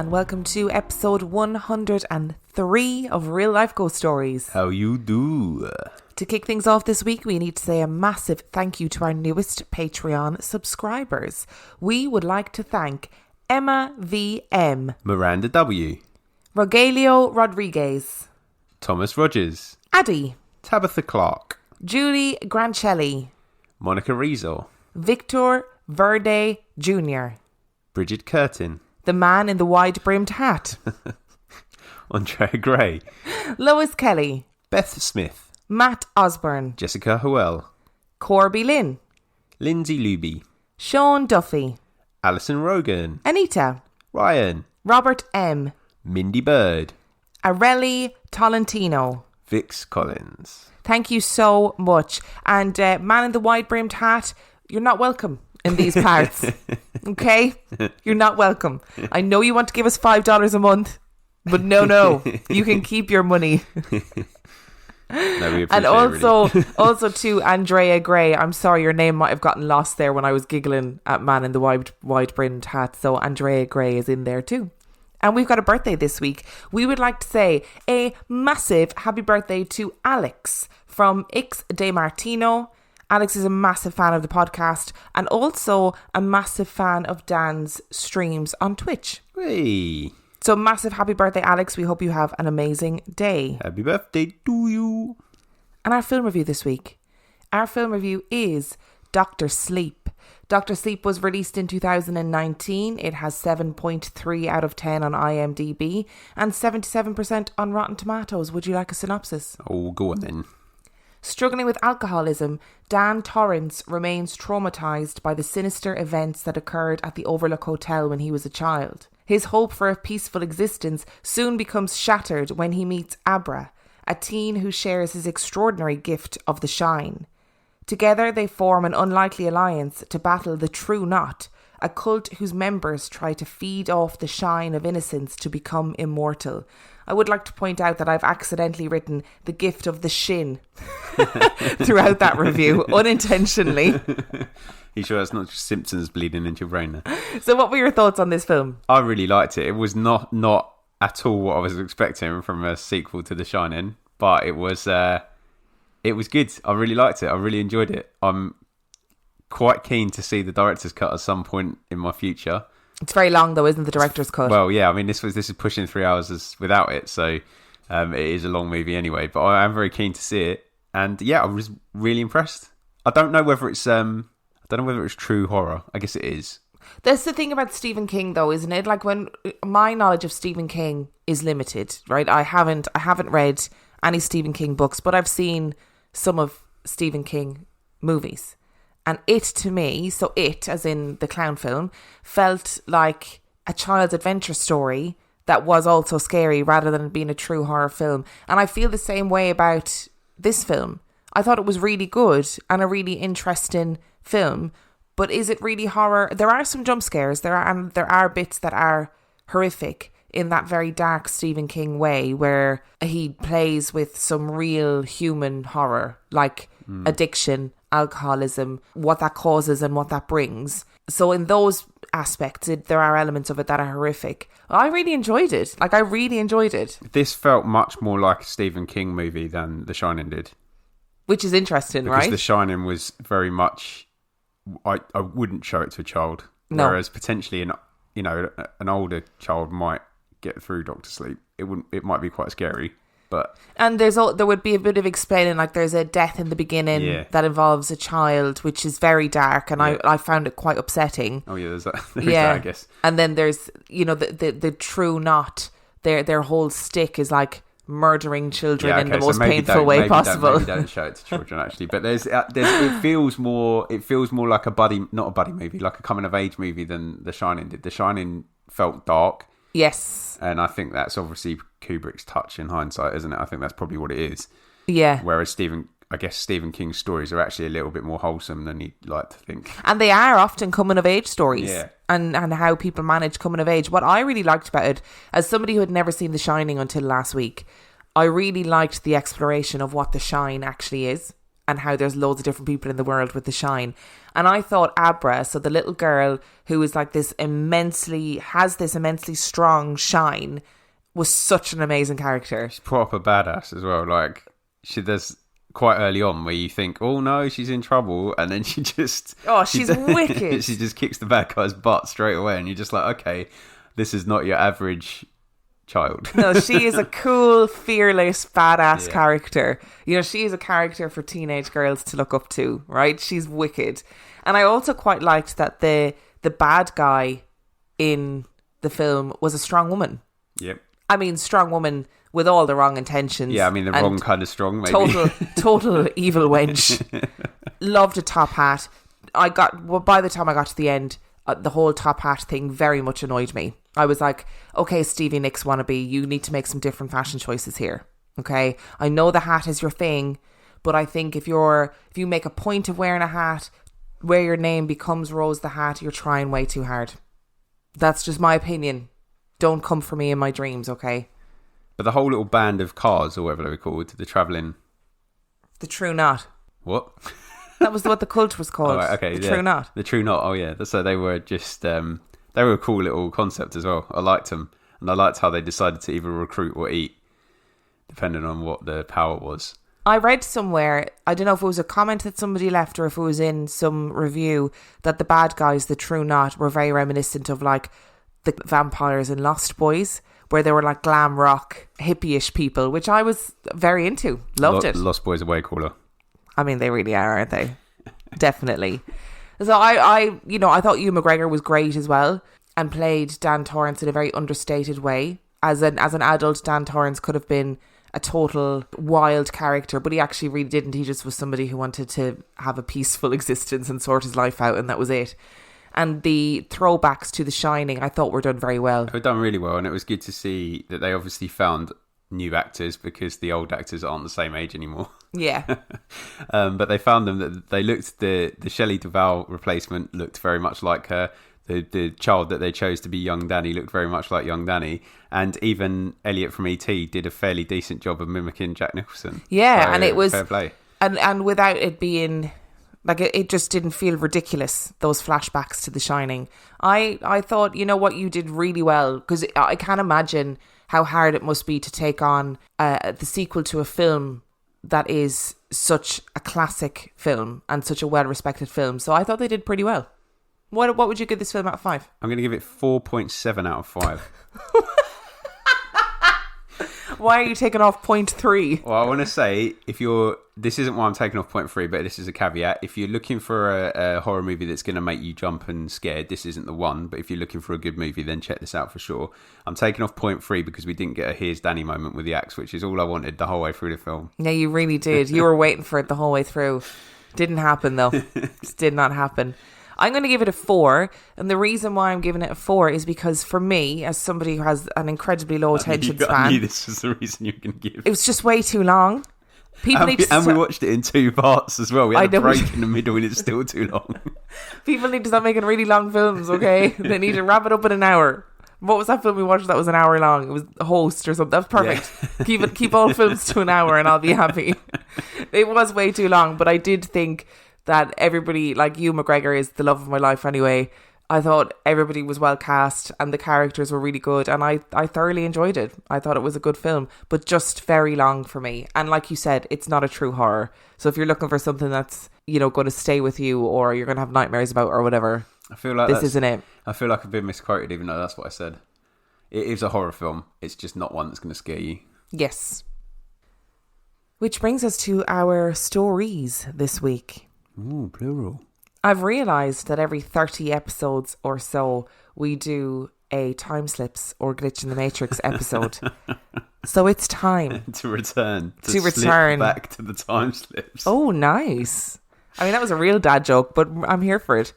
and welcome to episode 103 of Real Life Ghost Stories. How you do? To kick things off this week, we need to say a massive thank you to our newest Patreon subscribers. We would like to thank Emma VM, Miranda W, Rogelio Rodriguez, Thomas Rogers, Addy, Tabitha Clark, Julie Grancelli, Monica Rizzo, Victor Verde Jr., Bridget Curtin, the man in the wide-brimmed hat, Andrea Gray, Lois Kelly, Beth Smith, Matt Osborne, Jessica Hoel, Corby Lynn, Lindsay Luby, Sean Duffy, Alison Rogan, Anita, Ryan, Robert M, Mindy Bird, Areli Tolentino. Vix Collins. Thank you so much. And man in the wide-brimmed hat, you're not welcome in these parts. Okay? You're not welcome. I know you want to give us $5 a month, but no. You can keep your money. No, we appreciate And it, really. also to Andrea Gray, I'm sorry, your name might have gotten lost there when I was giggling at man in the wide-brimmed hat. So Andrea Gray is in there too. And we've got a birthday this week. We would like to say a massive happy birthday to Alex from Ix De Martino. Alex is a massive fan of the podcast and also a massive fan of Dan's streams on Twitch. Hey, So massive happy birthday, Alex. We hope you have an amazing day. happy birthday to you. And our film review this week. Our film review is Dr. Sleep. Dr. Sleep was released in 2019. It has 7.3 out of 10 on IMDb and 77% on Rotten Tomatoes. Would you like a synopsis? Oh, go on then. Struggling with alcoholism, Dan Torrance remains traumatized by the sinister events that occurred at the Overlook Hotel when he was a child. His hope for a peaceful existence soon becomes shattered when he meets Abra, a teen who shares his extraordinary gift of the shine. Together they form an unlikely alliance to battle the True Knot, a cult whose members try to feed off the shine of innocence to become immortal. I would like to point out that I've accidentally written the gift of the shin throughout that review, unintentionally. You sure that's not just Simpsons bleeding into your brain there? So what were your thoughts on this film? I really liked it. It was not at all what I was expecting from a sequel to The Shining, but it was good. I really liked it. I really enjoyed it. I'm quite keen to see the director's cut at some point in my future. It's very long though, isn't the director's cut? Well, yeah. I mean, this is pushing 3 hours without it, so it is a long movie anyway. But I am very keen to see it, and yeah, I was really impressed. I don't know whether it's true horror. I guess it is. That's the thing about Stephen King though, isn't it? Like, when my knowledge of Stephen King is limited, right? I haven't read any Stephen King books, but I've seen some of Stephen King movies. And It, to me, so It, as in the clown film, felt like a child's adventure story that was also scary rather than being a true horror film. And I feel the same way about this film. I thought it was really good and a really interesting film, but is it really horror? There are some jump scares, there are bits that are horrific in that very dark Stephen King way where he plays with some real human horror, like addiction, alcoholism, what that causes and what that brings. So in those aspects, there are elements of it that are horrific. I really enjoyed it. Like, I really enjoyed it. This felt much more like a Stephen King movie than The Shining did. Which is interesting, because right? The Shining was very much, I wouldn't show it to a child. No. Whereas potentially an older child might get through Dr. Sleep. It might be quite scary. And there would be a bit of explaining, like there's a death in the beginning that involves a child, which is very dark, and I found it quite upsetting. Oh yeah, there's that, I guess. And then there's the True Knot. Their whole stick is like murdering children in the most painful way possible. Maybe don't show it to children actually, but it feels more like not a buddy movie, like a coming of age movie than The Shining did. The Shining felt dark. Yes. And I think that's obviously Kubrick's touch in hindsight, isn't it? I think that's probably what it is. Yeah. Whereas Stephen King's stories are actually a little bit more wholesome than he'd like to think. And they are often coming of age stories. Yeah. And how people manage coming of age. What I really liked about it, as somebody who had never seen The Shining until last week, I really liked the exploration of what the shine actually is. and how there's loads of different people in the world with the shine. And I thought Abra, so the little girl who is like this immensely strong shine, was such an amazing character. She's proper badass as well. Like, there's quite early on where you think, oh no, she's in trouble, and then she just... Oh, she's wicked. She just kicks the bad guy's butt straight away, and you're just like, okay, this is not your average child. No, she is a cool, fearless, badass character. You know, she is a character for teenage girls to look up to, right? She's wicked. And I also quite liked that the bad guy in the film was a strong woman. Yep. I mean, strong woman with all the wrong intentions. Yeah, I mean, the wrong kind of strong, maybe. Total evil wench. Loved a top hat. By the time I got to the end, the whole top hat thing very much annoyed me. I was like, okay, Stevie Nicks wannabe, you need to make some different fashion choices here. Okay, I know the hat is your thing, but I think if you make a point of wearing a hat where your name becomes Rose the Hat, you're trying way too hard. That's just my opinion. Don't come for me in my dreams, okay? But the whole little band of cars, or whatever they were called, the travelling... The True Knot. What? That was what the cult was called. Oh, right, okay, the True Knot. The True Knot, oh yeah. So they were just... they were a cool little concept as well. I liked them. And I liked how they decided to either recruit or eat, depending on what the power was. I read somewhere, I don't know if it was a comment that somebody left or if it was in some review, that the bad guys, the True Knot, were very reminiscent of like the vampires in Lost Boys, where they were like glam rock, hippie-ish people, which I was very into. Loved it. Lost Boys are way cooler. I mean, they really are, aren't they? Definitely. So I thought Ewan McGregor was great as well and played Dan Torrance in a very understated way. As an adult, Dan Torrance could have been a total wild character, but he actually really didn't. He just was somebody who wanted to have a peaceful existence and sort his life out, and that was it. And the throwbacks to The Shining, I thought were done very well. They were done really well, and it was good to see that they obviously found new actors because the old actors aren't the same age anymore. Yeah. But they found them that they looked, the Shelley Duvall replacement looked very much like her. The child that they chose to be young Danny looked very much like young Danny. And even Elliot from E.T. did a fairly decent job of mimicking Jack Nicholson. Yeah, so, and it was... Fair play. And without it being... Like, it just didn't feel ridiculous, those flashbacks to The Shining. I thought, you know what, you did really well. Because I can't imagine how hard it must be to take on the sequel to a film that is such a classic film and such a well-respected film. So I thought they did pretty well. What would you give this film out of 5? I'm going to give it 4.7 out of 5. Why are you taking off 0.3? Well, I want to say, this isn't why I'm taking off 0.3, but this is a caveat. If you're looking for a horror movie that's going to make you jump and scared, this isn't the one. But if you're looking for a good movie, then check this out for sure. I'm taking off 0.3 because we didn't get a Here's Danny moment with the axe, which is all I wanted the whole way through the film. Yeah, you really did. You were waiting for it the whole way through. Didn't happen, though. Just did not happen. I'm going to give it a 4, and the reason why I'm giving it a 4 is because for me, as somebody who has an incredibly low attention span... I knew this was the reason you were going to give. It was just way too long. We watched it in 2 parts as well. We had a break in the middle and it's still too long. People need to stop making really long films, okay? They need to wrap it up in an hour. What was that film we watched that was an hour long? It was Host or something. That was perfect. Yeah. Keep all films to an hour and I'll be happy. It was way too long, but I did think... that everybody, like Ewan McGregor is the love of my life anyway. I thought everybody was well cast and the characters were really good and I thoroughly enjoyed it. I thought it was a good film, but just very long for me. And like you said, it's not a true horror. So if you're looking for something that's, you know, going to stay with you or you're going to have nightmares about or whatever, I feel like this isn't it. I feel like I've been misquoted even though that's what I said. It is a horror film. It's just not one that's going to scare you. Yes. Which brings us to our stories this week. Ooh, plural. I've realised that every 30 episodes or so, we do a Time Slips or Glitch in the Matrix episode. So it's time. to return back to the Time Slips. Oh, nice. I mean, that was a real dad joke, but I'm here for it.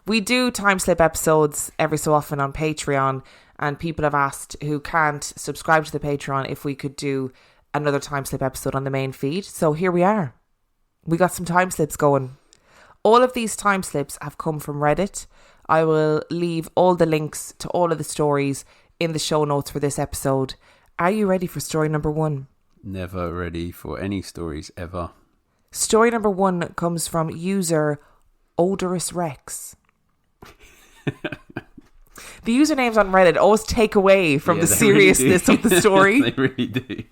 We do Time Slip episodes every so often on Patreon, and people have asked who can't subscribe to the Patreon if we could do another Time Slip episode on the main feed. So here we are. We got some time slips going. All of these time slips have come from Reddit. I will leave all the links to all of the stories in the show notes for this episode. Are you ready for story number 1? Never ready for any stories ever. Story number 1 comes from user Odorous Rex. The usernames on Reddit always take away from the seriousness of the story. They really do.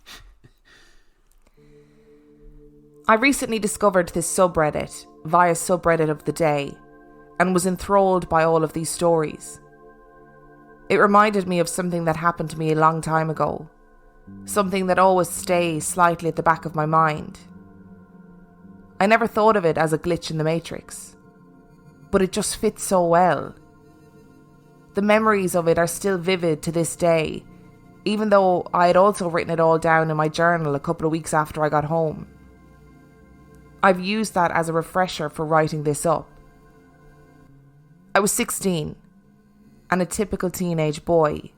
I recently discovered this subreddit via subreddit of the day and was enthralled by all of these stories. It reminded me of something that happened to me a long time ago, something that always stays slightly at the back of my mind. I never thought of it as a glitch in the Matrix, but it just fits so well. The memories of it are still vivid to this day, even though I had also written it all down in my journal a couple of weeks after I got home. I've used that as a refresher for writing this up. I was 16 and a typical teenage boy.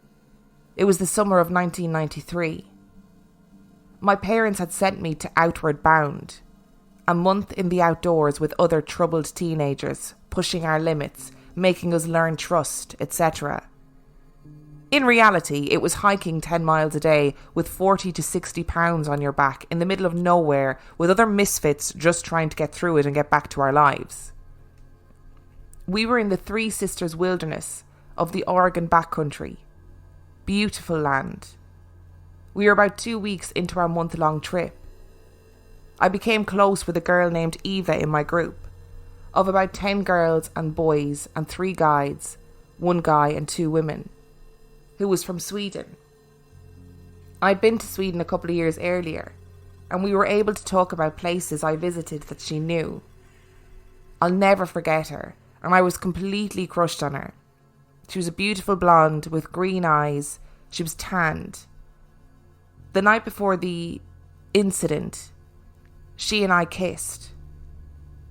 It was the summer of 1993. My parents had sent me to Outward Bound, a month in the outdoors with other troubled teenagers, pushing our limits, making us learn trust, etc. In reality, it was hiking 10 miles a day with 40 to 60 pounds on your back in the middle of nowhere with other misfits just trying to get through it and get back to our lives. We were in the Three Sisters Wilderness of the Oregon backcountry. Beautiful land. We were about 2 weeks into our month-long trip. I became close with a girl named Eva in my group, of about 10 girls and boys and 3 guides, 1 guy and 2 women, who was from Sweden. I'd been to Sweden a couple of years earlier, and we were able to talk about places I visited that she knew. I'll never forget her, and I was completely crushed on her. She was a beautiful blonde with green eyes. She was tanned. The night before the incident, she and I kissed,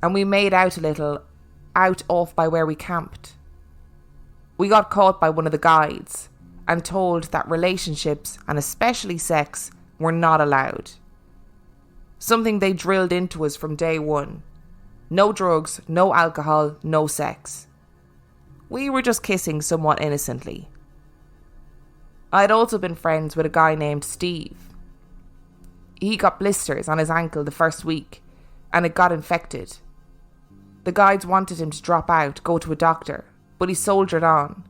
and we made out a little, out off by where we camped. We got caught by one of the guides and told that relationships, and especially sex, were not allowed. Something they drilled into us from day one. No drugs, no alcohol, no sex. We were just kissing somewhat innocently. I had also been friends with a guy named Steve. He got blisters on his ankle the first week, and it got infected. The guides wanted him to drop out, go to a doctor, but he soldiered on.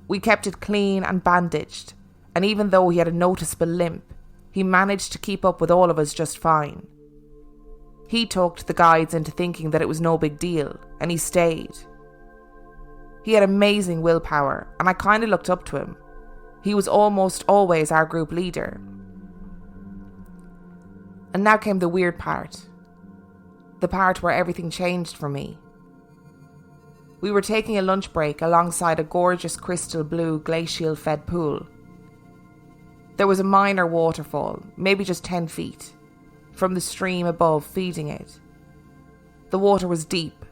We kept it clean and bandaged, and even though he had a noticeable limp, he managed to keep up with all of us just fine. He talked the guides into thinking that it was no big deal, and he stayed. He had amazing willpower, and I kind of looked up to him. He was almost always our group leader. And now came the weird part. The part where everything changed for me. We were taking a lunch break alongside a gorgeous crystal blue glacial-fed pool. There was a minor waterfall, maybe just 10 feet, from the stream above feeding it. The water was deep,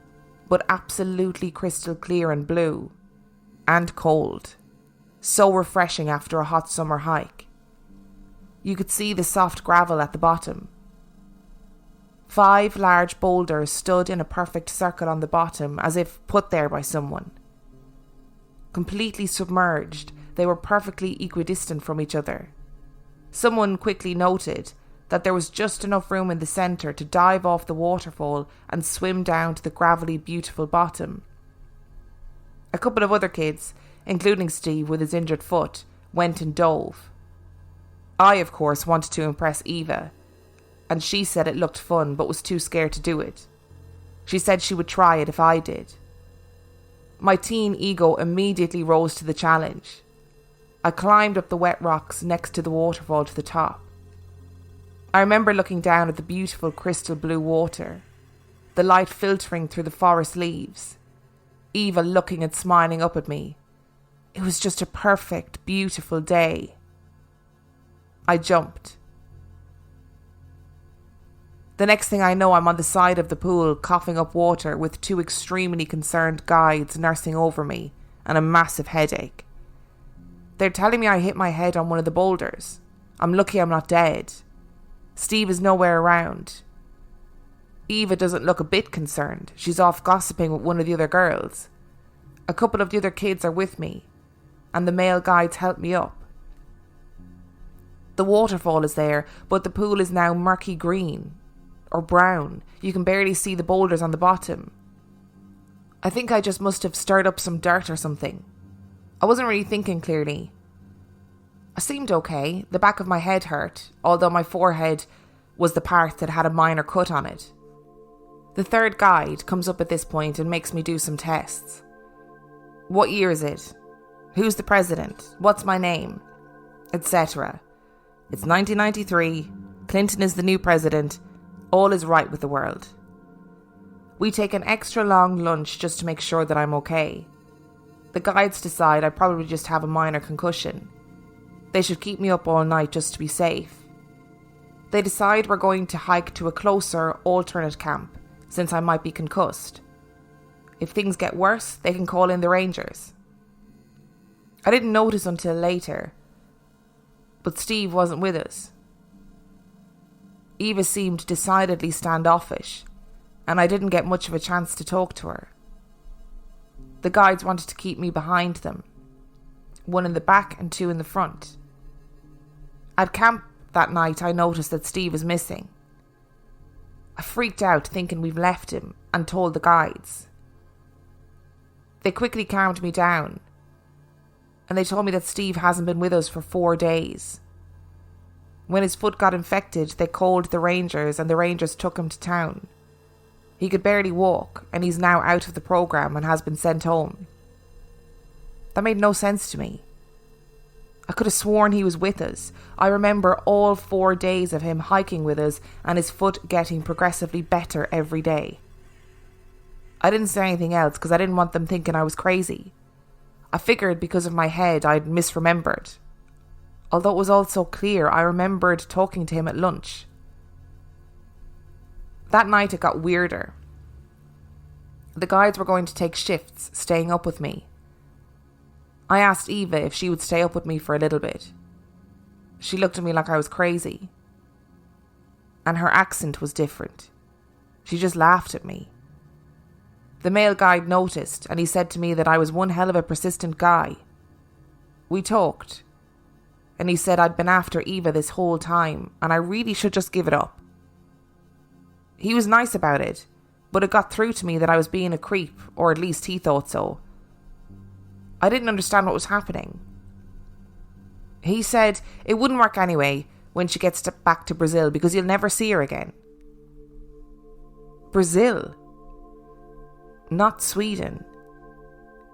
but absolutely crystal clear and blue, and cold. So refreshing after a hot summer hike. You could see the soft gravel at the bottom. 5 large boulders stood in a perfect circle on the bottom, as if put there by someone. Completely submerged, they were perfectly equidistant from each other. Someone quickly noted that there was just enough room in the centre to dive off the waterfall and swim down to the gravelly, beautiful bottom. A couple of other kids, including Steve with his injured foot, went and dove. I, of course, wanted to impress Eva, and she said it looked fun but was too scared to do it. She said she would try it if I did. My teen ego immediately rose to the challenge. I climbed up the wet rocks next to the waterfall to the top. I remember looking down at the beautiful crystal blue water, the light filtering through the forest leaves, Eva looking and smiling up at me. It was just a perfect, beautiful day. I jumped. The next thing I know, I'm on the side of the pool, coughing up water with 2 extremely concerned guides nursing over me and a massive headache. They're telling me I hit my head on one of the boulders. I'm lucky I'm not dead. Steve is nowhere around. Eva doesn't look a bit concerned. She's off gossiping with one of the other girls. A couple of the other kids are with me, and the male guides help me up. The waterfall is there, but the pool is now murky green. or brown. You can barely see the boulders on the bottom. I think I just must have stirred up some dirt or something. I wasn't really thinking clearly. I seemed okay. The back of my head hurt, although my forehead was the part that had a minor cut on it. The third guide comes up at this point and makes me do some tests. What year is it? Who's the president? What's my name? Etc. It's 1993. Clinton is the new president. All is right with the world. We take an extra long lunch just to make sure that I'm okay. The guides decide I probably just have a minor concussion. They should keep me up all night just to be safe. They decide we're going to hike to a closer alternate camp, since I might be concussed. If things get worse, they can call in the Rangers. I didn't notice until later, but Steve wasn't with us. Eva seemed decidedly standoffish, and I didn't get much of a chance to talk to her. The guides wanted to keep me behind them, 1 in the back and 2 in the front. At camp that night, I noticed that Steve was missing. I freaked out thinking we've left him and told the guides. They quickly calmed me down, and they told me that Steve hasn't been with us for 4 days. When his foot got infected, they called the Rangers, and the Rangers took him to town. He could barely walk, and he's now out of the program and has been sent home. That made no sense to me. I could have sworn he was with us. I remember all 4 days of him hiking with us and his foot getting progressively better every day. I didn't say anything else because I didn't want them thinking I was crazy. I figured because of my head I'd misremembered. Although it was all so clear, I remembered talking to him at lunch. That night it got weirder. The guides were going to take shifts, staying up with me. I asked Eva if she would stay up with me for a little bit. She looked at me like I was crazy. And her accent was different. She just laughed at me. The male guide noticed, and he said to me that I was one hell of a persistent guy. We talked, and he said I'd been after Eva this whole time, and I really should just give it up. He was nice about it, but it got through to me that I was being a creep, or at least he thought so. I didn't understand what was happening. He said it wouldn't work anyway when she gets back to Brazil because you'll never see her again. Brazil? Not Sweden.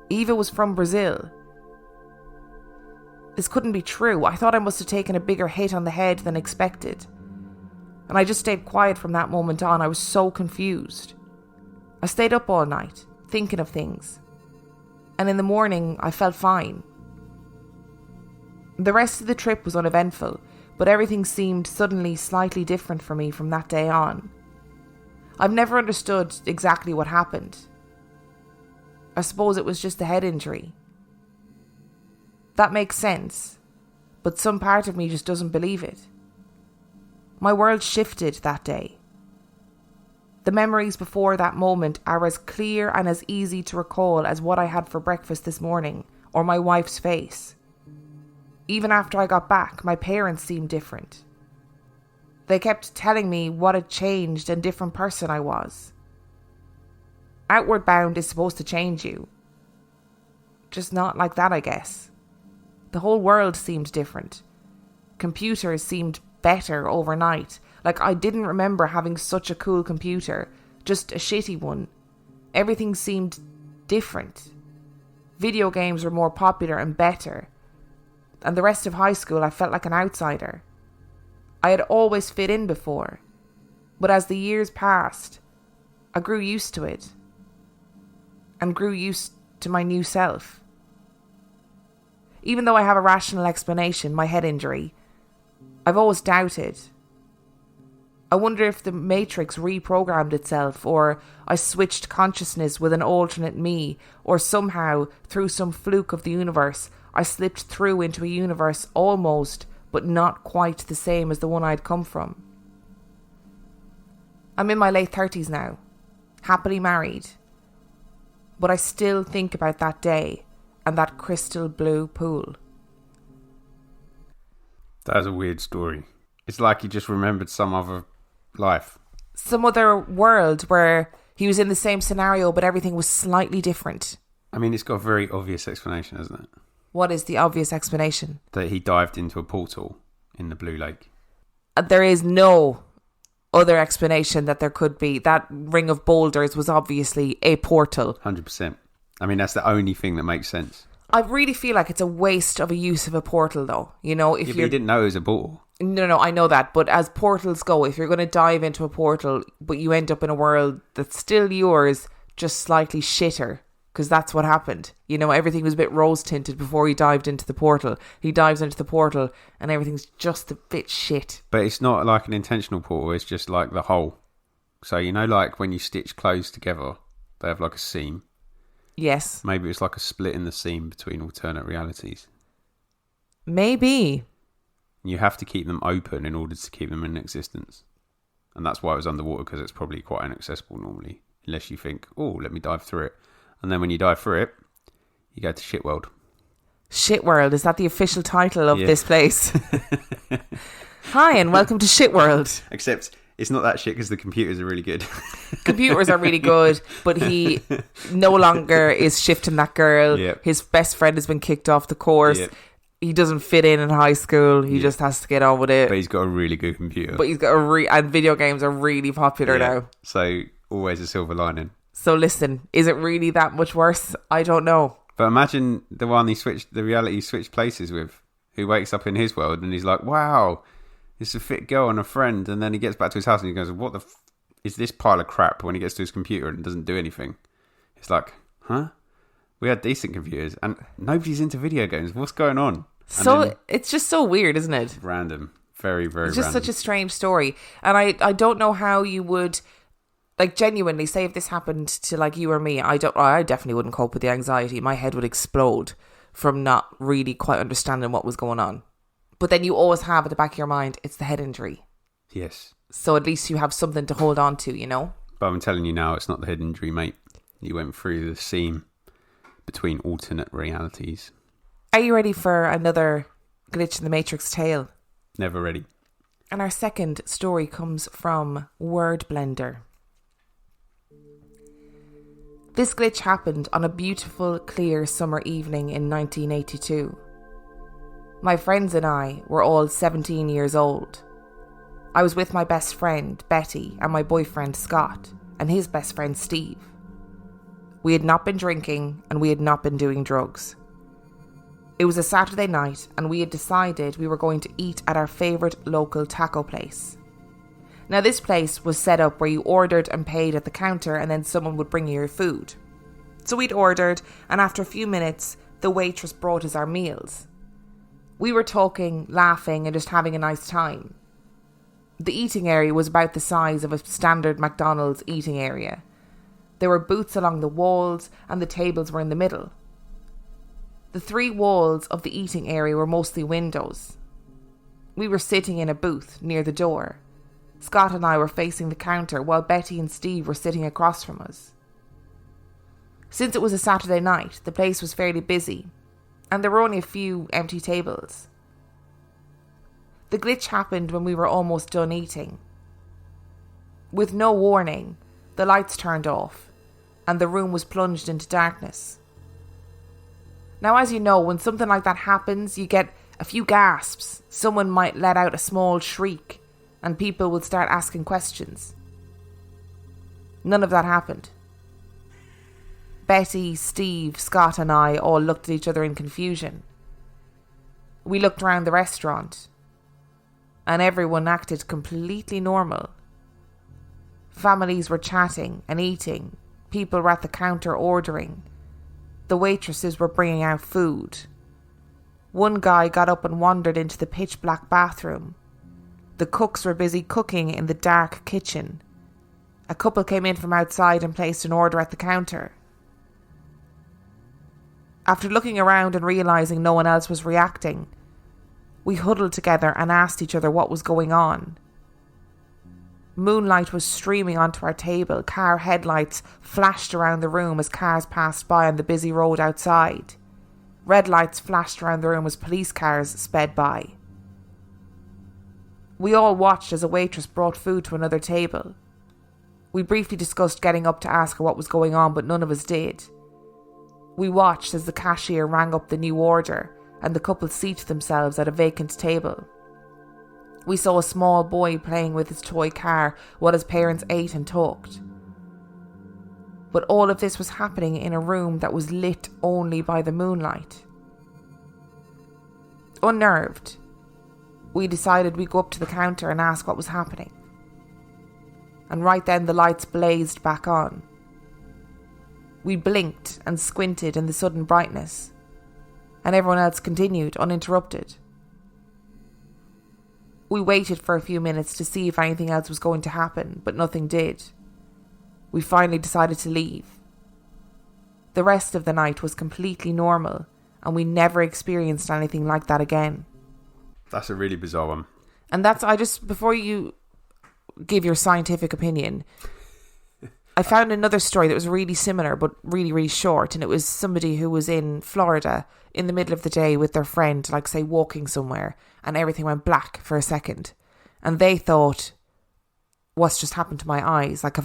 Eva was from Brazil. This couldn't be true. I thought I must have taken a bigger hit on the head than expected. And I just stayed quiet from that moment on. I was so confused. I stayed up all night, thinking of things. And in the morning, I felt fine. The rest of the trip was uneventful, but everything seemed suddenly slightly different for me from that day on. I've never understood exactly what happened. I suppose it was just a head injury. That makes sense, but some part of me just doesn't believe it. My world shifted that day. The memories before that moment are as clear and as easy to recall as what I had for breakfast this morning, or my wife's face. Even after I got back, my parents seemed different. They kept telling me what a changed and different person I was. Outward bound is supposed to change you. Just not like that, I guess. The whole world seemed different. Computers seemed better overnight. Like I didn't remember having such a cool computer, just a shitty one. Everything seemed different. Video games were more popular and better. And the rest of high school I felt like an outsider. I had always fit in before. But as the years passed, I grew used to it. And grew used to my new self. Even though I have a rational explanation, my head injury, I've always doubted. I wonder if the Matrix reprogrammed itself, or I switched consciousness with an alternate me, or somehow, through some fluke of the universe, I slipped through into a universe almost, but not quite the same as the one I'd come from. I'm in my late 30s now, happily married. But I still think about that day and that crystal blue pool. That was a weird story. It's like you just remembered some other life. some other world where he was in the same scenario, but everything was slightly different. I mean, it's got a very obvious explanation, hasn't it? What is the obvious explanation? That he dived into a portal in the Blue Lake. There is no other explanation that there could be. That ring of boulders was obviously a portal. 100%. I mean, that's the only thing that makes sense. I really feel like it's a waste of a use of a portal, though. You know, if you didn't know it was a portal. No, I know that. But as portals go, if you're going to dive into a portal, but you end up in a world that's still yours, just slightly shitter, because that's what happened. You know, everything was a bit rose-tinted before he dived into the portal. He dives into the portal, and everything's just a bit shit. But it's not like an intentional portal. It's just like the hole. So, you know, like when you stitch clothes together, they have like a seam. Yes. Maybe it's like a split in the seam between alternate realities. Maybe. You have to keep them open in order to keep them in existence. And that's why it was underwater, because it's probably quite inaccessible normally. Unless you think, oh, let me dive through it. And then when you dive through it, you go to Shitworld. Shitworld, is that the official title of this place? Hi, and welcome to Shitworld. Except it's not that shit because the computers are really good. Computers are really good, but he no longer is shifting that girl. Yep. His best friend has been kicked off the course. Yep. He doesn't fit in high school. He just has to get on with it. But he's got a really good computer. But he's got and video games are really popular now. So always a silver lining. So listen, is it really that much worse? I don't know. But imagine the one the reality switched places with, who wakes up in his world and he's like, wow, it's a fit girl and a friend. And then he gets back to his house and he goes, what the is this pile of crap, when he gets to his computer and doesn't do anything? It's like, huh? We had decent computers and nobody's into video games. What's going on? So it's just so weird, isn't it? Random. Very, very It's just random. such a strange story. And I don't know how you would, like, genuinely say if this happened to like you or me, I definitely wouldn't cope with the anxiety. My head would explode from not really quite understanding what was going on. But then you always have at the back of your mind, it's the head injury. Yes. So at least you have something to hold on to, you know? But I'm telling you now, it's not the head injury, mate. You went through the seam between alternate realities. Are you ready for another Glitch in the Matrix tale? Never ready. And our second story comes from Word Blender. This glitch happened on a beautiful, clear summer evening in 1982. My friends and I were all 17 years old. I was with my best friend, Betty, and my boyfriend, Scott, and his best friend, Steve. We had not been drinking, and we had not been doing drugs. It was a Saturday night, and we had decided we were going to eat at our favourite local taco place. Now, this place was set up where you ordered and paid at the counter, and then someone would bring you your food. So we'd ordered, and after a few minutes, the waitress brought us our meals. We were talking, laughing, and just having a nice time. The eating area was about the size of a standard McDonald's eating area. There were booths along the walls, and the tables were in the middle. The three walls of the eating area were mostly windows. We were sitting in a booth near the door. Scott and I were facing the counter, while Betty and Steve were sitting across from us. Since it was a Saturday night, the place was fairly busy, and there were only a few empty tables. The glitch happened when we were almost done eating. With no warning, the lights turned off, and the room was plunged into darkness. Now, as you know, when something like that happens, you get a few gasps. Someone might let out a small shriek, and people will start asking questions. None of that happened. Betty, Steve, Scott and I all looked at each other in confusion. We looked around the restaurant, and everyone acted completely normal. Families were chatting and eating. People were at the counter ordering. The waitresses were bringing out food. One guy got up and wandered into the pitch black bathroom. The cooks were busy cooking in the dark kitchen. A couple came in from outside and placed an order at the counter. After looking around and realising no one else was reacting, we huddled together and asked each other what was going on. Moonlight was streaming onto our table. Car headlights flashed around the room as cars passed by on the busy road outside. Red lights flashed around the room as police cars sped by. We all watched as a waitress brought food to another table, We briefly discussed getting up to ask her what was going on, but none of us did. We watched as the cashier rang up the new order and the couple seated themselves at a vacant table. We saw a small boy playing with his toy car while his parents ate and talked. But all of this was happening in a room that was lit only by the moonlight. Unnerved, we decided we'd go up to the counter and ask what was happening. And right then the lights blazed back on. We blinked and squinted in the sudden brightness, and everyone else continued uninterrupted. We waited for a few minutes to see if anything else was going to happen, but nothing did. We finally decided to leave. The rest of the night was completely normal, and we never experienced anything like that again. That's a really bizarre one. And before you give your scientific opinion, I found another story that was really similar but really, really short, and it was somebody who was in Florida in the middle of the day with their friend, like say walking somewhere, and everything went black for a second, and they thought, what's just happened to my eyes? Like,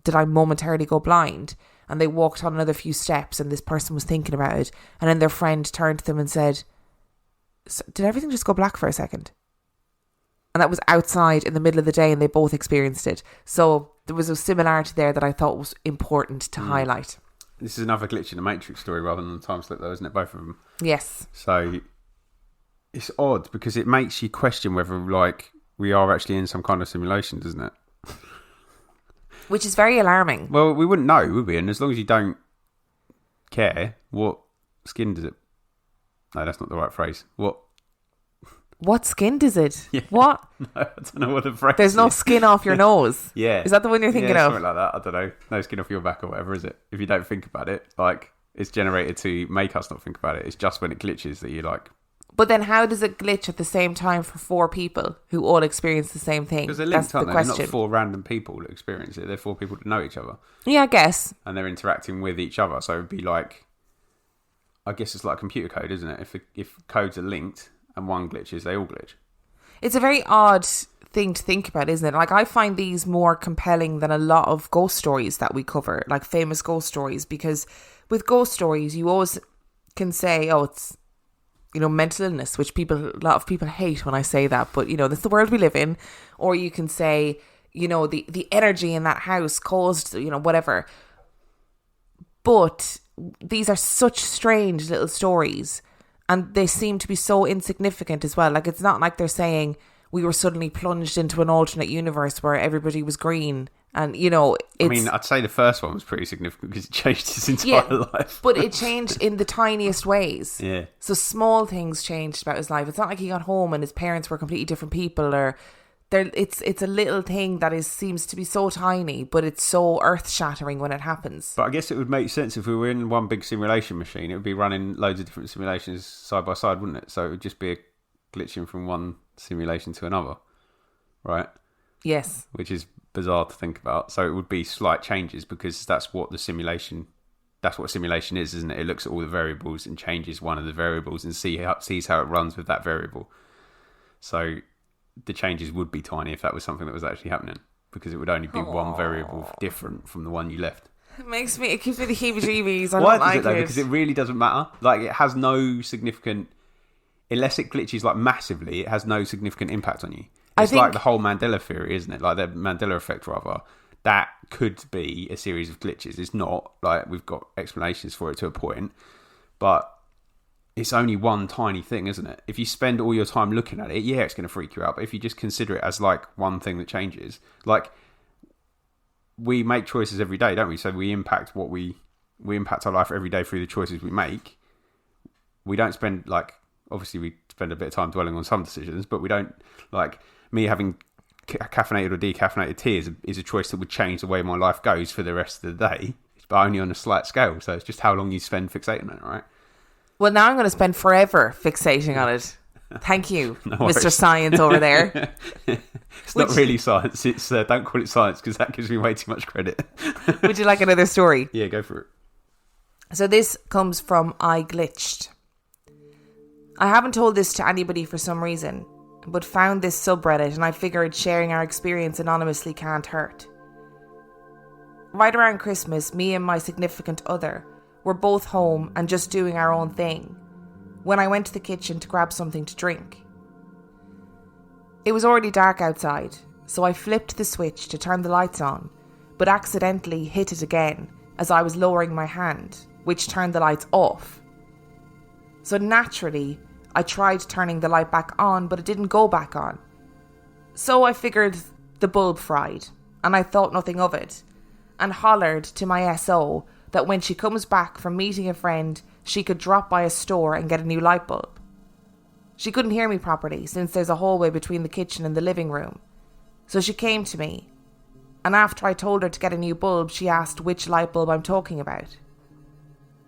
did I momentarily go blind? And they walked on another few steps, and this person was thinking about it, and then their friend turned to them and said, did everything just go black for a second? And that was outside in the middle of the day, and they both experienced it. So there was a similarity there that I thought was important to highlight. This is another glitch in the Matrix story rather than the time slip, though, isn't it? Both of them. Yes. So it's odd because it makes you question whether, like, we are actually in some kind of simulation, doesn't it? Which is very alarming. Well, we wouldn't know, would we? And as long as you don't care, what skin does it? No, that's not the right phrase. What skin does it? Yeah. What? No, I don't know what the phrase There's no skin off your nose. Yeah. Is that the one you're thinking of? Something like that. I don't know. No skin off your back or whatever, is it? If you don't think about it, like, it's generated to make us not think about it. It's just when it glitches that you like. But then how does it glitch at the same time for four people who all experience the same thing? Because they're linked, That's aren't the they? question. They're not four random people that experience it. They're four people that know each other. Yeah, I guess. And they're interacting with each other. So it would be like, I guess it's like computer code, isn't it? If codes are linked and one glitches, they all glitch. It's a very odd thing to think about, isn't it? Like, I find these more compelling than a lot of ghost stories that we cover, like famous ghost stories, because with ghost stories, you always can say, oh, it's, mental illness, which a lot of people hate when I say that, but, that's the world we live in. Or you can say, the energy in that house caused, whatever. But these are such strange little stories, and they seem to be so insignificant as well. Like, it's not like they're saying we were suddenly plunged into an alternate universe where everybody was green. And, it's... I'd say the first one was pretty significant because it changed his entire life. But it changed in the tiniest ways. Yeah. So small things changed about his life. It's not like he got home and his parents were completely different people, or... It's a little thing that seems to be so tiny, but it's so earth-shattering when it happens. But I guess it would make sense if we were in one big simulation machine. It would be running loads of different simulations side by side, wouldn't it? So it would just be a glitching from one simulation to another, right? Yes. Which is bizarre to think about. So it would be slight changes because that's what simulation is, isn't it? It looks at all the variables and changes one of the variables and sees how it runs with that variable. So the changes would be tiny if that was something that was actually happening, because it would only be one variable different from the one you left. It gives me the heebie-jeebies. Why does it though? Because it really doesn't matter. Like, it has no significant, unless it glitches like massively, it has no significant impact on you. It's like the whole Mandela theory, isn't it? Like the Mandela effect, rather. That could be a series of glitches. It's not. Like, we've got explanations for it to a point, but it's only one tiny thing, isn't it? If you spend all your time looking at it, yeah, it's going to freak you out. But if you just consider it as like one thing that changes, like, we make choices every day, don't we? So we impact we impact our life every day through the choices we make. We don't spend, like, obviously we spend a bit of time dwelling on some decisions, but we don't, like, me having caffeinated or decaffeinated tea is a choice that would change the way my life goes for the rest of the day, but only on a slight scale. So it's just how long you spend fixating on it, right? Well, now I'm going to spend forever fixating on it. Thank you, Mr. Science over there. It's not really science. It's don't call it science, because that gives me way too much credit. Would you like another story? Yeah, go for it. So this comes from I Glitched. I haven't told this to anybody for some reason, but found this subreddit and I figured sharing our experience anonymously can't hurt. Right around Christmas, me and my significant other were both home and just doing our own thing when I went to the kitchen to grab something to drink. It was already dark outside, so I flipped the switch to turn the lights on, but accidentally hit it again as I was lowering my hand, which turned the lights off. So naturally, I tried turning the light back on, but it didn't go back on. So I figured the bulb fried, and I thought nothing of it, and hollered to my SO that when she comes back from meeting a friend, she could drop by a store and get a new light bulb. She couldn't hear me properly since there's a hallway between the kitchen and the living room. So she came to me, and after I told her to get a new bulb, she asked which light bulb I'm talking about.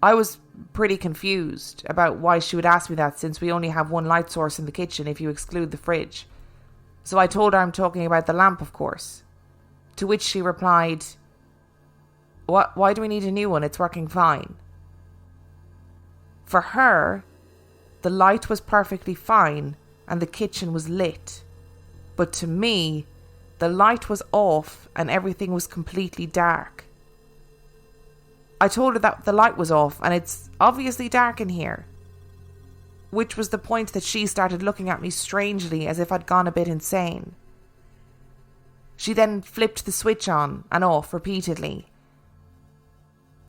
I was pretty confused about why she would ask me that since we only have one light source in the kitchen if you exclude the fridge. So I told her I'm talking about the lamp, of course. To which she replied, "What? Why do we need a new one? It's working fine." For her, the light was perfectly fine and the kitchen was lit. But to me, the light was off and everything was completely dark. I told her that the light was off and it's obviously dark in here. Which was the point that she started looking at me strangely as if I'd gone a bit insane. She then flipped the switch on and off repeatedly.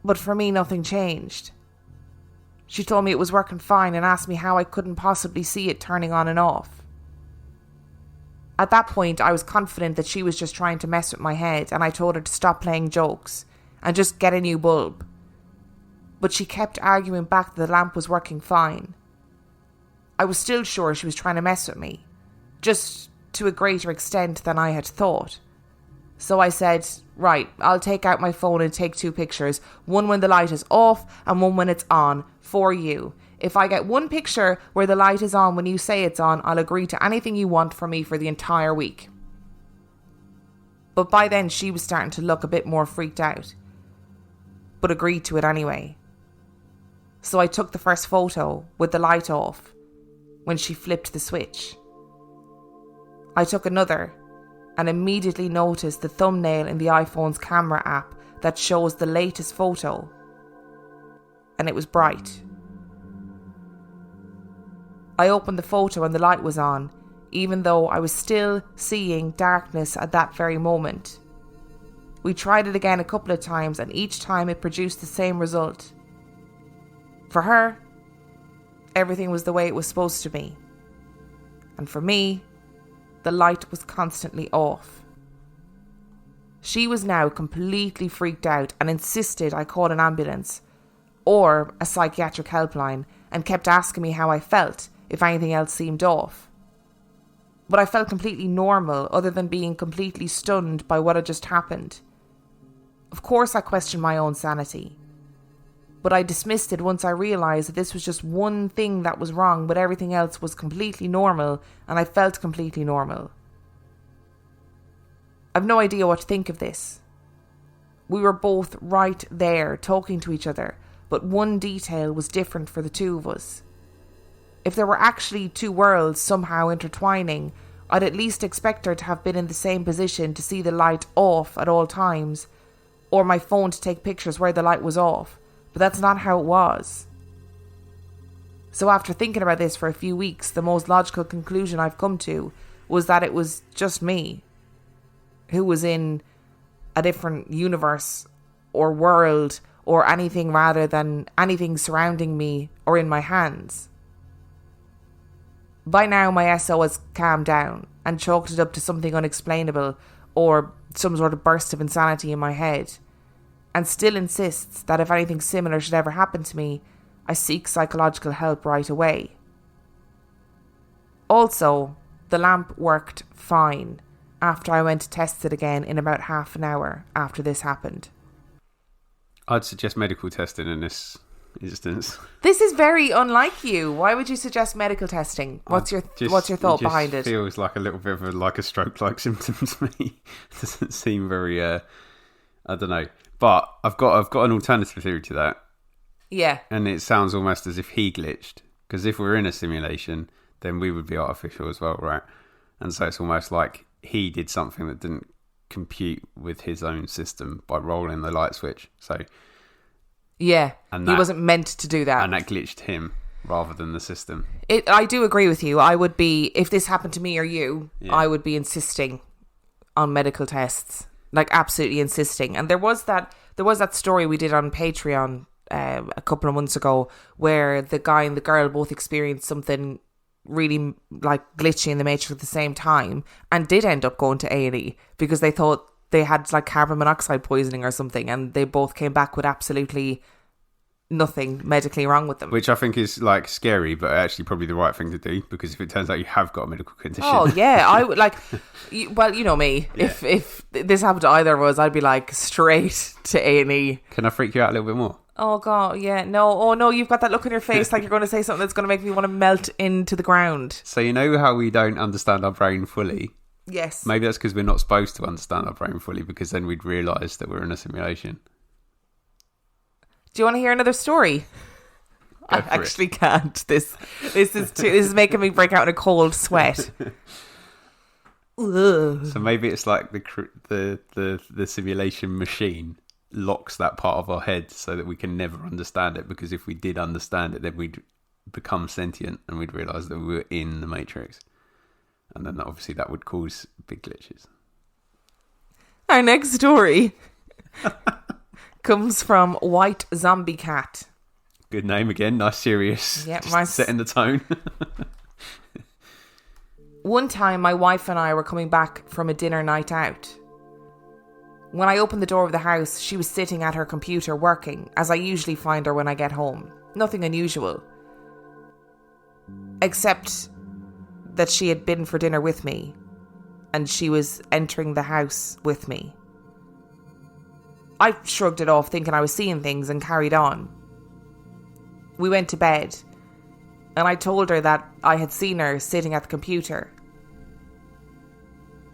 But for me, nothing changed. She told me it was working fine and asked me how I couldn't possibly see it turning on and off. At that point, I was confident that she was just trying to mess with my head, and I told her to stop playing jokes and just get a new bulb. But she kept arguing back that the lamp was working fine. I was still sure she was trying to mess with me, just to a greater extent than I had thought. So I said, "Right, I'll take out my phone and take 2 pictures, one when the light is off and one when it's on, for you. If I get one picture where the light is on when you say it's on, I'll agree to anything you want from me for the entire week." But by then she was starting to look a bit more freaked out, but agreed to it anyway. So I took the first photo with the light off when she flipped the switch. I took another and immediately noticed the thumbnail in the iPhone's camera app that shows the latest photo, and it was bright. I opened the photo and the light was on, even though I was still seeing darkness at that very moment. We tried it again a couple of times and each time it produced the same result. For her, everything was the way it was supposed to be. And for me, the light was constantly off. She was now completely freaked out and insisted I call an ambulance or a psychiatric helpline and kept asking me how I felt if anything else seemed off. But I felt completely normal other than being completely stunned by what had just happened. Of course I questioned my own sanity, but I dismissed it once I realised that this was just one thing that was wrong, but everything else was completely normal and I felt completely normal. I've no idea what to think of this. We were both right there talking to each other, but one detail was different for the two of us. If there were actually 2 worlds somehow intertwining, I'd at least expect her to have been in the same position to see the light off at all times, or my phone to take pictures where the light was off, but that's not how it was. So after thinking about this for a few weeks, the most logical conclusion I've come to was that it was just me, who was in a different universe or world or anything rather than anything surrounding me or in my hands. By now my SO has calmed down and chalked it up to something unexplainable or some sort of burst of insanity in my head, and still insists that if anything similar should ever happen to me, I seek psychological help right away. Also, the lamp worked fine after I went to test it again in about half an hour after this happened. I'd suggest medical testing in this instance. This is very unlike you. Why would you suggest medical testing? What's your thought behind it? It feels like a little bit of a stroke-like symptom to me. It doesn't seem very. I don't know, but I've got an alternative theory to that. Yeah, and it sounds almost as if he glitched, because if we're in a simulation, then we would be artificial as well, right? And so it's almost like he did something that didn't compute with his own system by rolling the light switch. So yeah, and he that- wasn't meant to do that. and that glitched him rather than the system. I do agree with you. I would be, if this happened to me or you, Yeah. I would be insisting on medical tests, like absolutely insisting. And there was that story we did on Patreon a couple of months ago where the guy and the girl both experienced something really like glitchy in the matrix at the same time and did end up going to A&E because they thought they had like carbon monoxide poisoning or something, and they both came back with absolutely nothing medically wrong with them. Which I think is like scary, but actually probably the right thing to do, because if it turns out you have got a medical condition. Oh yeah, I would like. Well, you know me. Yeah. If this happened to either of us, I'd be like straight to A&E. Can I freak you out a little bit more? Oh god, yeah, no, oh no, you've got that look on your face like you're going to say something that's going to make me want to melt into the ground. So you know how we don't understand our brain fully? Yes. Maybe that's because we're not supposed to understand our brain fully, because then we'd realise that we're in a simulation. Do you want to hear another story? Go I for it. actually can't. This is making me break out in a cold sweat. Ugh. So maybe it's like the simulation machine locks that part of our head so that we can never understand it, because if we did understand it, then we'd become sentient and we'd realise that we were in the Matrix. And then obviously that would cause big glitches. Our next story comes from White Zombie Cat. Good name again, nice serious. Yeah, Just nice. setting the tone. One time, my wife and I were coming back from a dinner night out. When I opened the door of the house, she was sitting at her computer working, as I usually find her when I get home. Nothing unusual. Except that she had been for dinner with me, and she was entering the house with me. I shrugged it off, thinking I was seeing things, and carried on. We went to bed, and I told her that I had seen her sitting at the computer.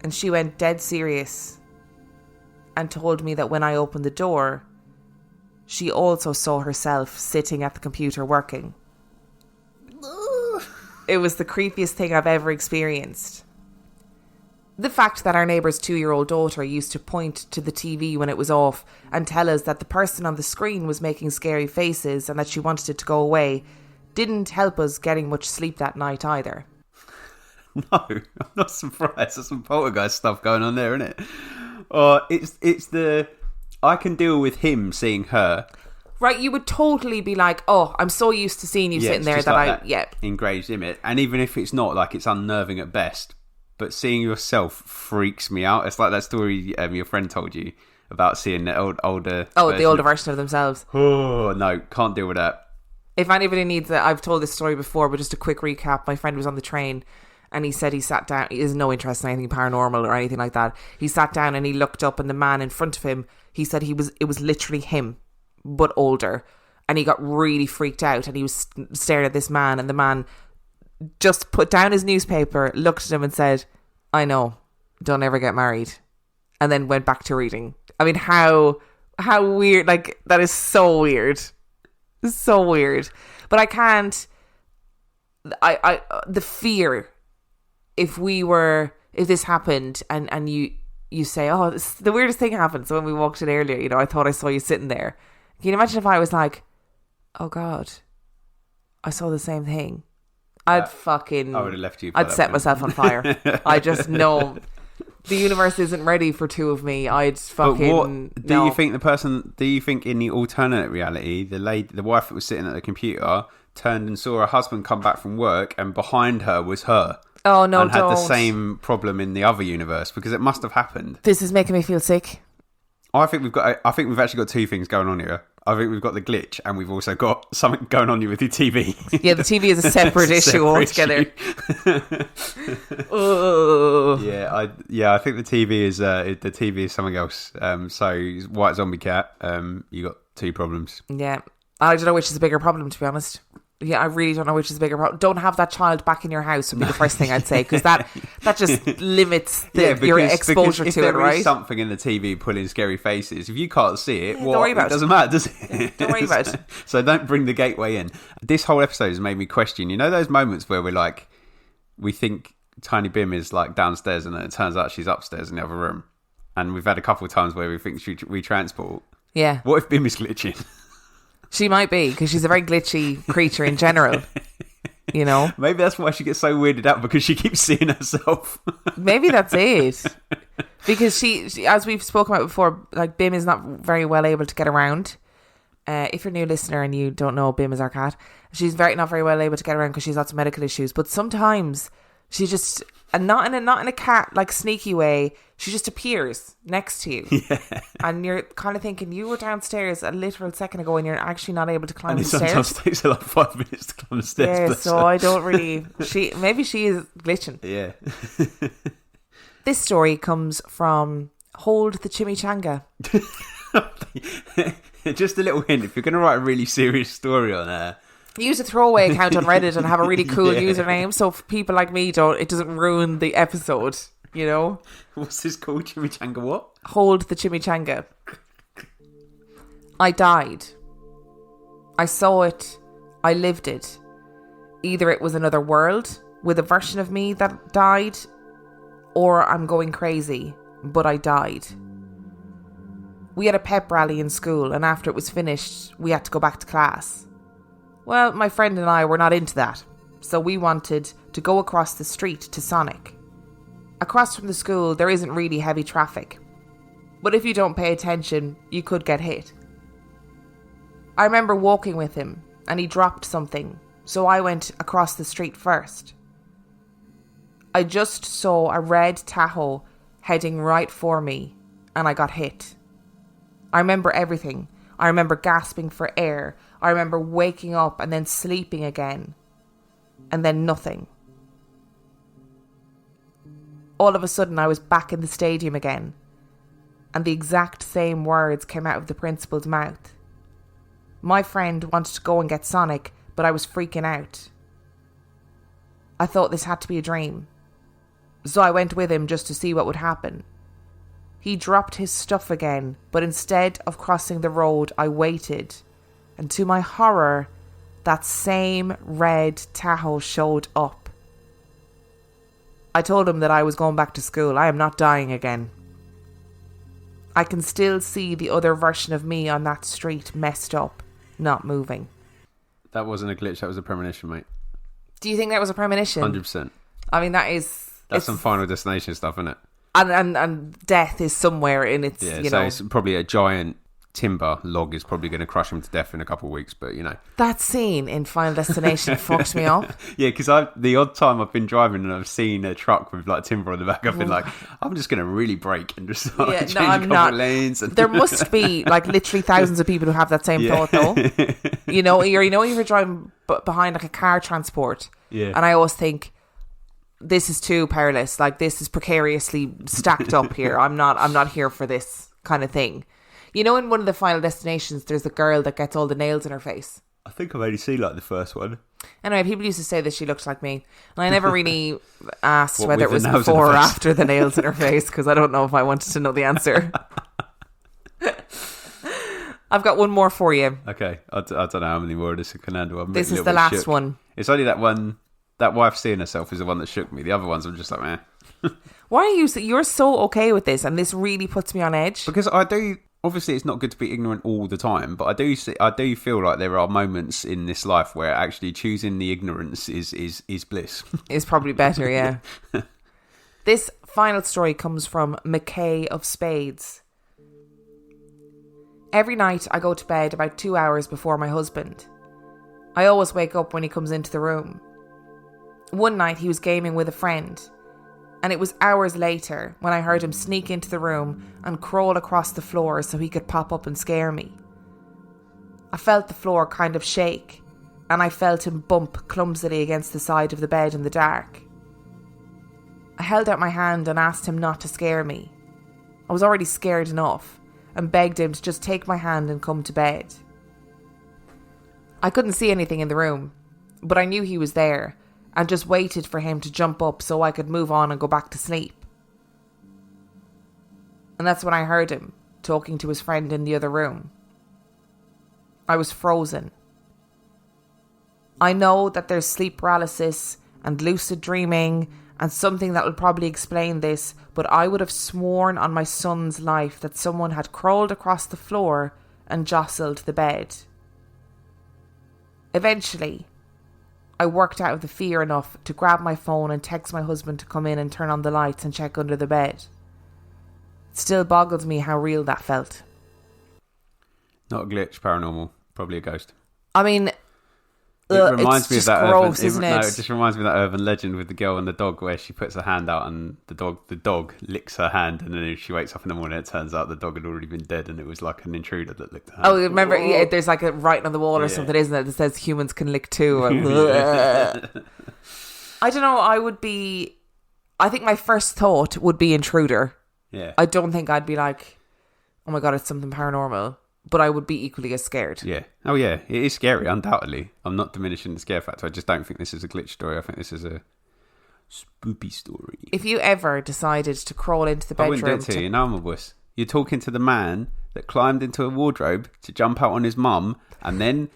And she went dead serious and told me that when I opened the door, she also saw herself sitting at the computer working. It was the creepiest thing I've ever experienced. The fact that our neighbour's 2-year-old daughter used to point to the TV when it was off and tell us that the person on the screen was making scary faces and that she wanted it to go away didn't help us getting much sleep that night either. No, I'm not surprised. There's some poltergeist stuff going on there, isn't it? It's the... I can deal with him seeing her. Right, you would totally be like, oh, I'm so used to seeing you sitting it's there just that like I... Yeah. engraved in it. And even if it's not, like, it's unnerving at best. But seeing yourself freaks me out. It's like that story your friend told you about seeing the older... Oh, the older version of themselves. Oh, no, can't deal with that. If anybody needs it, I've told this story before, but just a quick recap. My friend was on the train and he said he sat down. He has no interest in anything paranormal or anything like that. He sat down and he looked up, and the man in front of him, he said it was literally him, but older. And he got really freaked out, and he was staring at this man, and the man just put down his newspaper, looked at him and said, I know, don't ever get married. And then went back to reading. I mean, how weird. Like, that is so weird. So weird. But I can't... the fear, if this happened and you say, oh, the weirdest thing happened. So when we walked in earlier, I thought I saw you sitting there. Can you imagine if I was like, oh God, I saw the same thing? I would have left you. I'd set myself on fire. I just know the universe isn't ready for two of me. I'd fucking... But do you think in the alternate reality, the wife that was sitting at the computer turned and saw her husband come back from work, and behind her was her? Oh no, and had don't. the same problem in the other universe, because it must have happened. This is making me feel sick. I think we've actually got two things going on here. I think we've got the glitch, and we've also got something going on with your TV. Yeah, the TV is a separate issue altogether. I think the TV is something else. So White Zombie Cat, you got two problems. Yeah, I don't know which is a bigger problem, to be honest. Yeah, I really don't know which is a bigger problem. Don't have that child back in your house would be the first thing I'd say, because that just limits your exposure because to it, if there right? is something in the TV pulling scary faces, if you can't see it, don't worry about it doesn't matter, does it? Don't worry about it. So don't bring the gateway in. This whole episode has made me question, those moments where we think Tiny Bim is like downstairs and then it turns out she's upstairs in the other room. and we've had a couple of times where we think we transport. Yeah. What if Bim is glitching? She might be, because she's a very glitchy creature in general. You know? Maybe that's why she gets so weirded out, because she keeps seeing herself. Maybe that's it. Because she, as we've spoken about before, like Bim is not very well able to get around. If you're a new listener and you don't know, Bim is our cat. She's not very well able to get around because she's lots of medical issues. But sometimes she just, and not in a cat like sneaky way, she just appears next to you. Yeah. And you're kind of thinking, you were downstairs a literal second ago and you're actually not able to climb the stairs. And it sometimes takes her like 5 minutes to climb the stairs. Yeah, so I don't really, maybe she is glitching. Yeah. This story comes from Hold the Chimichanga. Just a little hint, if you're going to write a really serious story on there, use a throwaway account on Reddit and have a really cool username, so for people like me it doesn't ruin the episode, you know. What's this called? Chimichanga what? Hold the Chimichanga. I died. I saw it. I lived it. Either it was another world with a version of me that died, or I'm going crazy, but I died. We had a pep rally in school, and after it was finished, we had to go back to class. Well, my friend and I were not into that, so we wanted to go across the street to Sonic. Across from the school, there isn't really heavy traffic, but if you don't pay attention, you could get hit. I remember walking with him, and he dropped something, so I went across the street first. I just saw a red Tahoe heading right for me, and I got hit. I remember everything. I remember gasping for air. I remember waking up and then sleeping again. And then nothing. All of a sudden I was back in the stadium again. And the exact same words came out of the principal's mouth. My friend wanted to go and get Sonic, but I was freaking out. I thought this had to be a dream. So I went with him just to see what would happen. He dropped his stuff again, but instead of crossing the road, I waited. And to my horror, that same red Tahoe showed up. I told him that I was going back to school. I am not dying again. I can still see the other version of me on that street, messed up, not moving. That wasn't a glitch, that was a premonition, mate. Do you think that was a premonition? 100%. I mean, that's some Final Destination stuff, isn't it? And death is somewhere in its, yeah, you so know. it's probably a giant timber log is probably going to crush him to death in a couple of weeks, but you know. That scene in Final Destination fucked me up. Yeah, because the odd time I've been driving and I've seen a truck with like timber on the back, I've been like, I'm just going to really brake and just change a couple of lanes. And there must be like literally thousands of people who have that same thought though. You know, you're driving behind like a car transport. Yeah. And I always think, this is too perilous. Like, this is precariously stacked up here. I'm not here for this kind of thing. You know, in one of the Final Destinations, there's a girl that gets all the nails in her face. I think I've only seen like the first one. Anyway, people used to say that she looked like me, and I never really asked What, whether it was the nails in before her or face? after the nails in her face, because I don't know if I wanted to know the answer. I've got one more for you. Okay, I don't know how many more this can handle. This is the last one. It's only that one. That wife seeing herself is the one that shook me. The other ones I'm just like, meh. Why are you're so okay with this, and this really puts me on edge? Because I do. Obviously, it's not good to be ignorant all the time, but I do feel like there are moments in this life where actually choosing the ignorance is bliss. Is probably better, yeah. This final story comes from McKay of Spades. Every night I go to bed about 2 hours before my husband. I always wake up when he comes into the room. One night he was gaming with a friend, and it was hours later when I heard him sneak into the room and crawl across the floor so he could pop up and scare me. I felt the floor kind of shake, and I felt him bump clumsily against the side of the bed in the dark. I held out my hand and asked him not to scare me. I was already scared enough, and begged him to just take my hand and come to bed. I couldn't see anything in the room, but I knew he was there, and just waited for him to jump up so I could move on and go back to sleep. And that's when I heard him talking to his friend in the other room. I was frozen. I know that there's sleep paralysis and lucid dreaming and something that will probably explain this, but I would have sworn on my son's life that someone had crawled across the floor and jostled the bed. Eventually, I worked out of the fear enough to grab my phone and text my husband to come in and turn on the lights and check under the bed. It still boggles me how real that felt. Not a glitch, paranormal, probably a ghost. I mean, it reminds me of that gross, urban, isn't it? No, it just reminds me of that urban legend with the girl and the dog, where she puts her hand out and the dog licks her hand, and then she wakes up in the morning, it turns out the dog had already been dead, and it was like an intruder that licked her hand. Oh, remember? Yeah, there's like a writing on the wall or something, isn't it? That says humans can lick too. I don't know. I think my first thought would be intruder. Yeah. I don't think I'd be like, oh my God, it's something paranormal. But I would be equally as scared. Yeah. Oh, yeah. It is scary, undoubtedly. I'm not diminishing the scare factor. I just don't think this is a glitch story. I think this is a spoopy story. If you ever decided to crawl into the bedroom... I wouldn't do it to you. No, I'm a wuss. You're talking to the man that climbed into a wardrobe to jump out on his mum and then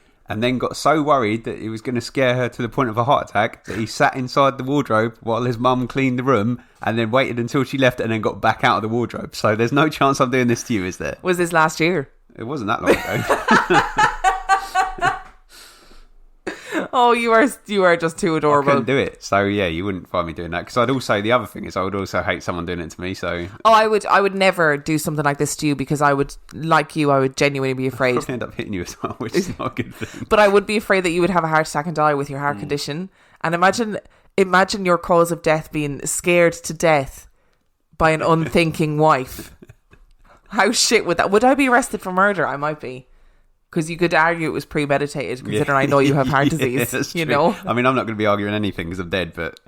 got so worried that he was going to scare her to the point of a heart attack that he sat inside the wardrobe while his mum cleaned the room and then waited until she left and then got back out of the wardrobe. So there's no chance I'm doing this to you, is there? Was this last year? It wasn't that long ago. Oh, you are just too adorable. I couldn't do it. So yeah, you wouldn't find me doing that. Because the other thing is I would also hate someone doing it to me. So I would never do something like this to you, because I would genuinely be afraid. I'd end up hitting you as well, which is not a good thing. But I would be afraid that you would have a heart attack and die with your heart condition. And imagine your cause of death being scared to death by an unthinking wife. How shit would that... Would I be arrested for murder? I might be. Because you could argue it was premeditated, considering I know you have heart disease, you know? I mean, I'm not going to be arguing anything because I'm dead, but...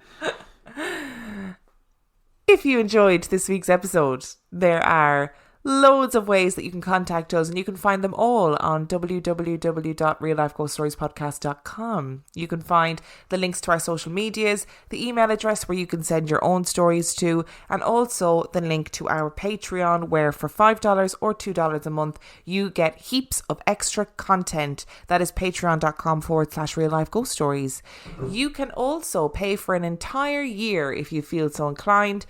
If you enjoyed this week's episode, there are loads of ways that you can contact us, and you can find them all on www.reallifeghoststoriespodcast.com. You can find the links to our social medias, the email address where you can send your own stories to, and also the link to our Patreon, where for $5 or $2 a month you get heaps of extra content. That is patreon.com/reallifeghoststories. You can also pay for an entire year if you feel so inclined.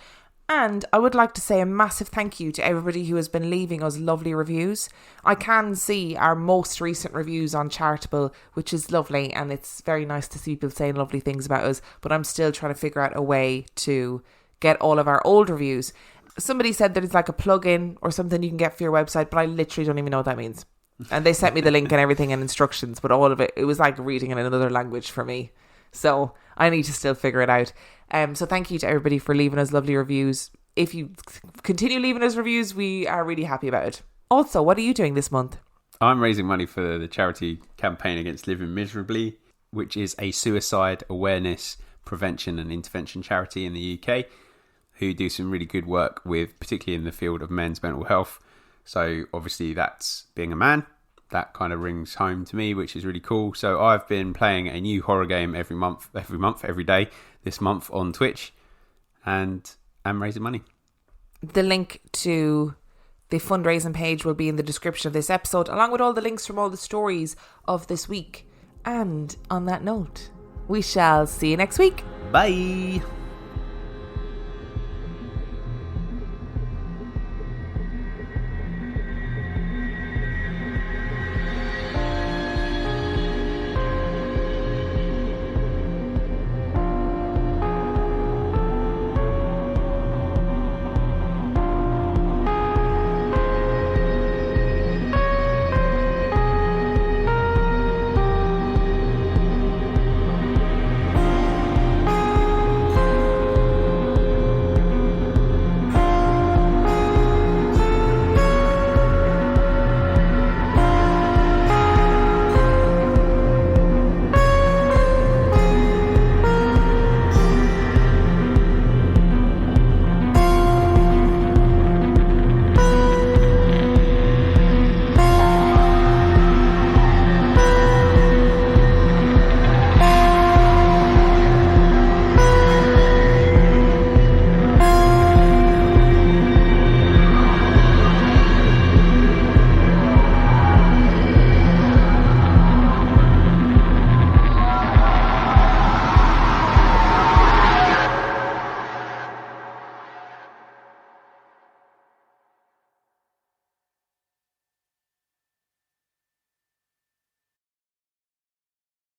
And I would like to say a massive thank you to everybody who has been leaving us lovely reviews. I can see our most recent reviews on Chartable, which is lovely, and it's very nice to see people saying lovely things about us, but I'm still trying to figure out a way to get all of our old reviews. Somebody said that it's like a plug-in or something you can get for your website, but I literally don't even know what that means. And they sent me the link and everything and instructions, but all of it was like reading in another language for me. So I need to still figure it out. So thank you to everybody for leaving us lovely reviews. If you continue leaving us reviews, we are really happy about it. Also, what are you doing this month? I'm raising money for the charity campaign against living miserably, which is a suicide awareness, prevention and intervention charity in the UK who do some really good work with, particularly in the field of men's mental health. So obviously that's being a man. That kind of rings home to me, which is really cool. So I've been playing a new horror game every day, this month on Twitch, and I'm raising money. The link to the fundraising page will be in the description of this episode, along with all the links from all the stories of this week. And on that note, we shall see you next week. Bye.